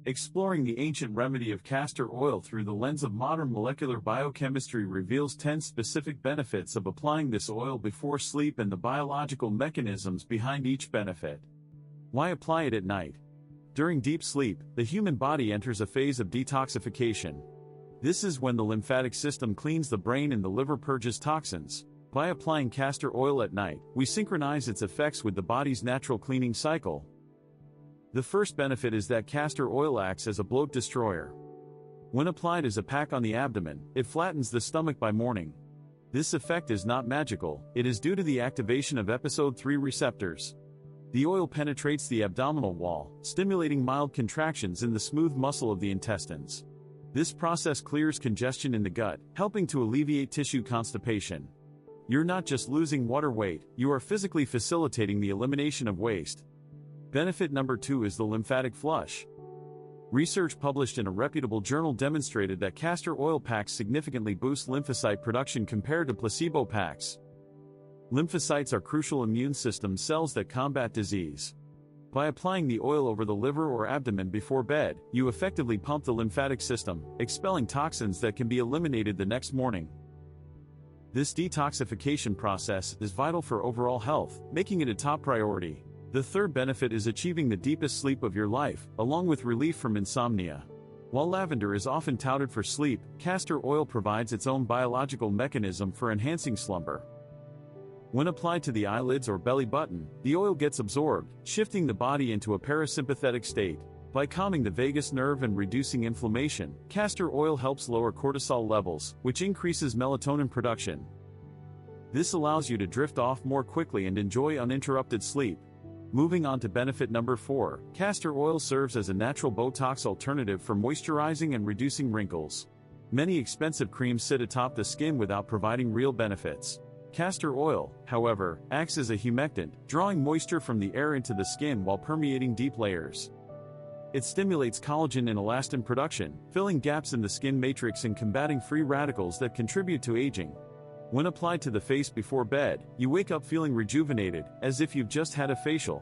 Exploring the ancient remedy of castor oil through the lens of modern molecular biochemistry reveals 10 specific benefits of applying this oil before sleep and the biological mechanisms behind each benefit. Why apply it at night? During deep sleep, the human body enters a phase of detoxification. This is when the lymphatic system cleans the brain and the liver purges toxins. By applying castor oil at night, we synchronize its effects with the body's natural cleaning cycle. The first benefit is that castor oil acts as a bloat destroyer. When applied as a pack on the abdomen, it flattens the stomach by morning. This effect is not magical, it is due to the activation of episode 3 receptors. The oil penetrates the abdominal wall, stimulating mild contractions in the smooth muscle of the intestines. This process clears congestion in the gut, helping to alleviate tissue constipation. You're not just losing water weight, you are physically facilitating the elimination of waste. Benefit number 2 is the lymphatic flush. Research published in a reputable journal demonstrated that castor oil packs significantly boost lymphocyte production compared to placebo packs. Lymphocytes are crucial immune system cells that combat disease. By applying the oil over the liver or abdomen before bed, you effectively pump the lymphatic system, expelling toxins that can be eliminated the next morning. This detoxification process is vital for overall health, making it a top priority. The third benefit is achieving the deepest sleep of your life, along with relief from insomnia. While lavender is often touted for sleep, castor oil provides its own biological mechanism for enhancing slumber. When applied to the eyelids or belly button, the oil gets absorbed, shifting the body into a parasympathetic state. By calming the vagus nerve and reducing inflammation, castor oil helps lower cortisol levels, which increases melatonin production. This allows you to drift off more quickly and enjoy uninterrupted sleep. Moving on to benefit number 4, castor oil serves as a natural Botox alternative for moisturizing and reducing wrinkles. Many expensive creams sit atop the skin without providing real benefits. Castor oil, however, acts as a humectant, drawing moisture from the air into the skin while permeating deep layers. It stimulates collagen and elastin production, filling gaps in the skin matrix and combating free radicals that contribute to aging. When applied to the face before bed, you wake up feeling rejuvenated, as if you've just had a facial.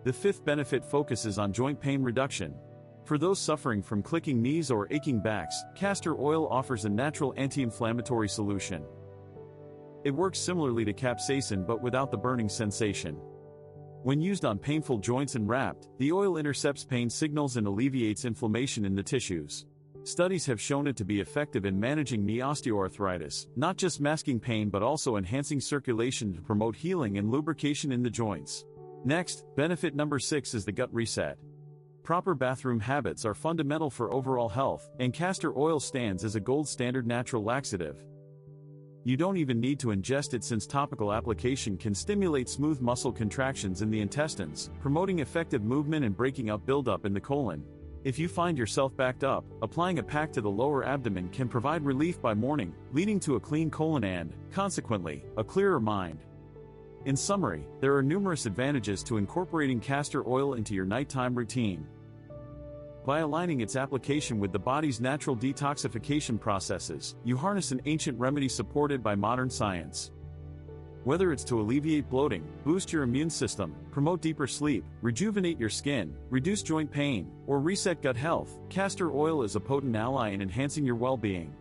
The fifth benefit focuses on joint pain reduction. For those suffering from clicking knees or aching backs, castor oil offers a natural anti-inflammatory solution. It works similarly to capsaicin but without the burning sensation. When used on painful joints and wrapped, the oil intercepts pain signals and alleviates inflammation in the tissues. Studies have shown it to be effective in managing knee osteoarthritis, not just masking pain but also enhancing circulation to promote healing and lubrication in the joints. Next, benefit number 6 is the gut reset. Proper bathroom habits are fundamental for overall health, and castor oil stands as a gold standard natural laxative. You don't even need to ingest it since topical application can stimulate smooth muscle contractions in the intestines, promoting effective movement and breaking up buildup in the colon. If you find yourself backed up, applying a pack to the lower abdomen can provide relief by morning, leading to a clean colon and, consequently, a clearer mind. In summary, there are numerous advantages to incorporating castor oil into your nighttime routine. By aligning its application with the body's natural detoxification processes, you harness an ancient remedy supported by modern science. Whether it's to alleviate bloating, boost your immune system, promote deeper sleep, rejuvenate your skin, reduce joint pain, or reset gut health, castor oil is a potent ally in enhancing your well-being.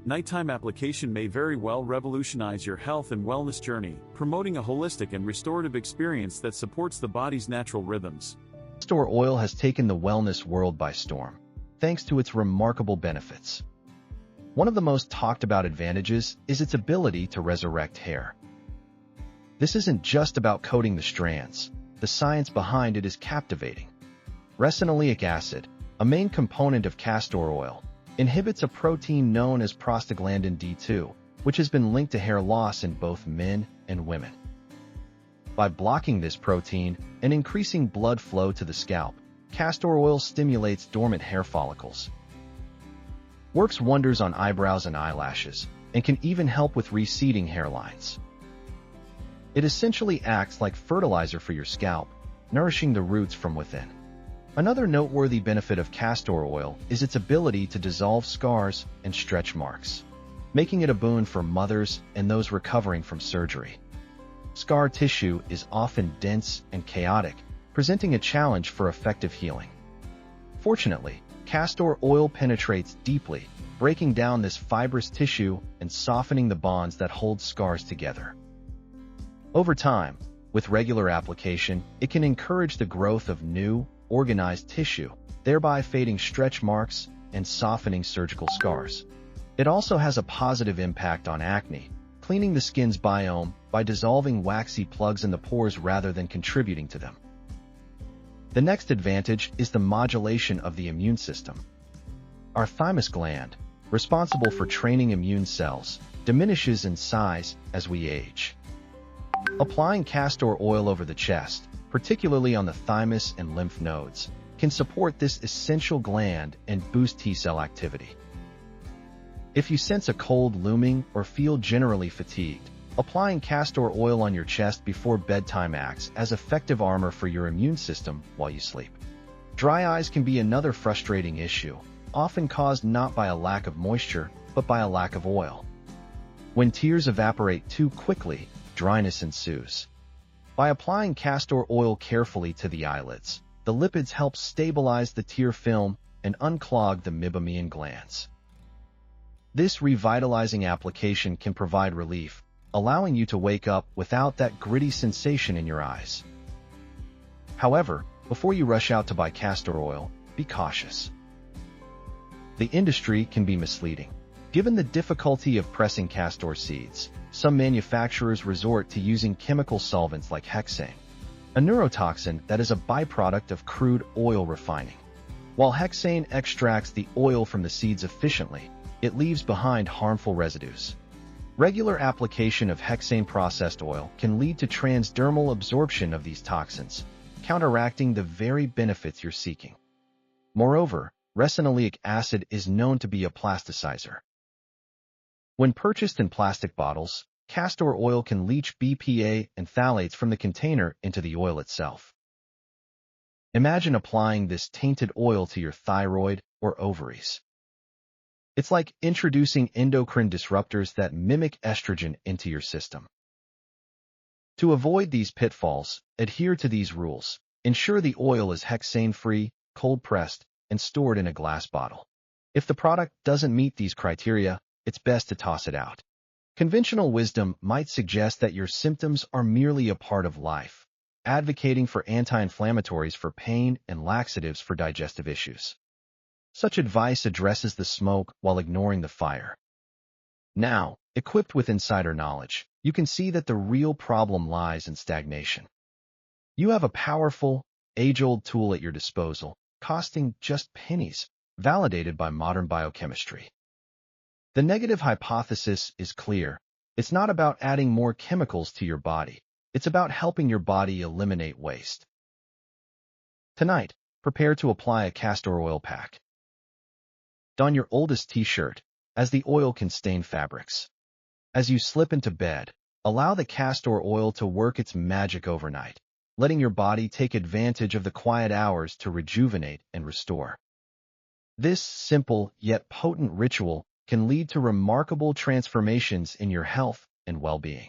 Nighttime application may very well revolutionize your health and wellness journey, promoting a holistic and restorative experience that supports the body's natural rhythms. Castor oil has taken the wellness world by storm, thanks to its remarkable benefits. One of the most talked about advantages is its ability to resurrect hair. This isn't just about coating the strands. The science behind it is captivating. Ricinoleic acid, a main component of castor oil, inhibits a protein known as prostaglandin D2, which has been linked to hair loss in both men and women. By blocking this protein and increasing blood flow to the scalp, castor oil stimulates dormant hair follicles, works wonders on eyebrows and eyelashes, and can even help with receding hairlines. It essentially acts like fertilizer for your scalp, nourishing the roots from within. Another noteworthy benefit of castor oil is its ability to dissolve scars and stretch marks, making it a boon for mothers and those recovering from surgery. Scar tissue is often dense and chaotic, presenting a challenge for effective healing. Fortunately, castor oil penetrates deeply, breaking down this fibrous tissue and softening the bonds that hold scars together. Over time, with regular application, it can encourage the growth of new, organized tissue, thereby fading stretch marks and softening surgical scars. It also has a positive impact on acne, cleaning the skin's biome by dissolving waxy plugs in the pores rather than contributing to them. The next advantage is the modulation of the immune system. Our thymus gland, responsible for training immune cells, diminishes in size as we age. Applying castor oil over the chest, particularly on the thymus and lymph nodes, can support this essential gland and boost T-cell activity. If you sense a cold looming or feel generally fatigued, applying castor oil on your chest before bedtime acts as effective armor for your immune system while you sleep. Dry eyes can be another frustrating issue, often caused not by a lack of moisture, but by a lack of oil. When tears evaporate too quickly, dryness ensues. By applying castor oil carefully to the eyelids, the lipids help stabilize the tear film and unclog the meibomian glands. This revitalizing application can provide relief, allowing you to wake up without that gritty sensation in your eyes. However, before you rush out to buy castor oil, be cautious. The industry can be misleading. Given the difficulty of pressing castor seeds, some manufacturers resort to using chemical solvents like hexane, a neurotoxin that is a byproduct of crude oil refining. While hexane extracts the oil from the seeds efficiently, it leaves behind harmful residues. Regular application of hexane processed oil can lead to transdermal absorption of these toxins, counteracting the very benefits you're seeking. Moreover, ricinoleic acid is known to be a plasticizer. When purchased in plastic bottles, castor oil can leach BPA and phthalates from the container into the oil itself. Imagine applying this tainted oil to your thyroid or ovaries. It's like introducing endocrine disruptors that mimic estrogen into your system. To avoid these pitfalls, adhere to these rules. Ensure the oil is hexane-free, cold-pressed, and stored in a glass bottle. If the product doesn't meet these criteria, it's best to toss it out. Conventional wisdom might suggest that your symptoms are merely a part of life, advocating for anti-inflammatories for pain and laxatives for digestive issues. Such advice addresses the smoke while ignoring the fire. Now, equipped with insider knowledge, you can see that the real problem lies in stagnation. You have a powerful, age-old tool at your disposal, costing just pennies, validated by modern biochemistry. The negative hypothesis is clear. It's not about adding more chemicals to your body. It's about helping your body eliminate waste. Tonight, prepare to apply a castor oil pack. Don your oldest t-shirt, as the oil can stain fabrics. As you slip into bed, allow the castor oil to work its magic overnight, letting your body take advantage of the quiet hours to rejuvenate and restore. This simple yet potent ritual can lead to remarkable transformations in your health and well-being.